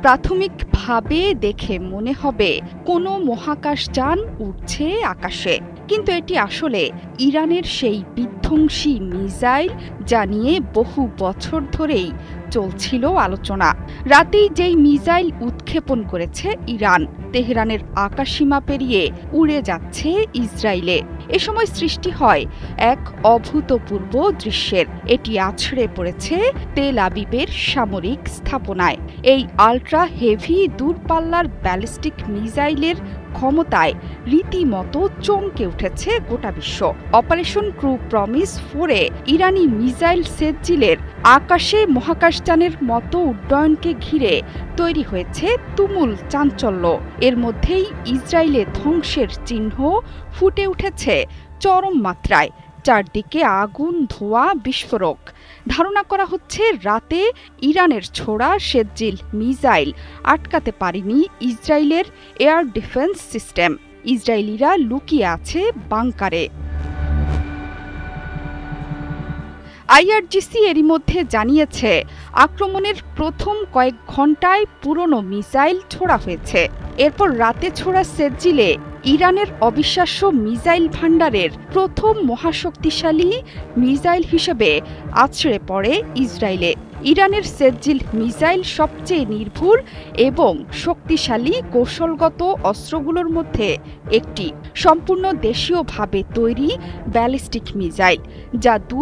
প্রাথমিকভাবে দেখে মনে হবে কোনো মহাকাশযান উড়ছে আকাশে, কিন্তু এটি আসলে ইরানের সেই বিধ্বংসী মিসাইল, যা নিয়ে বহু বছর ধরেই চলছিল আলোচনা। রাতেই যেই মিসাইল উৎক্ষেপণ করেছে ইরান, তেহরানের আকাশসীমা পেরিয়ে উড়ে যাচ্ছে ইসরায়েলে। এ সময় সৃষ্টি হয় এক অভূতপূর্ব দৃশ্যের। এটি আছড়ে পড়েছে তেল আবিবের সামরিক স্থাপনায়। এই আল্ট্রা হেভি দূরপাল্লার ব্যালিস্টিক মিসাইলের ক্ষমতায় রীতিমতো চমকে উঠেছে গোটা বিশ্ব। অপারেশন ট্রু প্রমিস 4-এ ইরানি মিসাইল সেজ্জিলের আকাশে মহাকাশযানের মতো উড্ডয়নকে ঘিরে তৈরি হয়েছে তুমুল চাঞ্চল্য। এর মধ্যেই ইসরায়েলে ধ্বংসের চিহ্ন ফুটে উঠেছে চরম মাত্রায়। চারদিকে আগুন, ধোঁয়া, বিস্ফোরক। ধারণা করা হচ্ছে রাতে ইরানের ছোড়া সেজ্জিল মিসাইল আটকাতে পারেনি ইসরায়েলের এয়ার ডিফেন্স সিস্টেম। ইসরায়েলিরা লুকিয়ে আছে বাংকারে। আইআরজিসি এরই মধ্যে জানিয়েছে, আক্রমণের প্রথম কয়েক ঘণ্টায় পুরনো মিসাইল ছোড়া হয়েছে। এরপর রাতে ছোড়া সেজ্জিলে ইরানের অবিশ্বাস্য মিসাইল ভান্ডারের প্রথম মহাশক্তিশালী মিসাইল হিসেবে আছড়ে পড়ে ইসরায়েলে। ইরানের সেজ্জিল মিসাইল সবচেয়ে নির্ভুল এবং শক্তিশালী কৌশলগত অস্ত্রগুলোর মধ্যে একটি। সম্পূর্ণ দেশীয়ভাবে তৈরি ব্যালিস্টিক মিসাইল, যা 2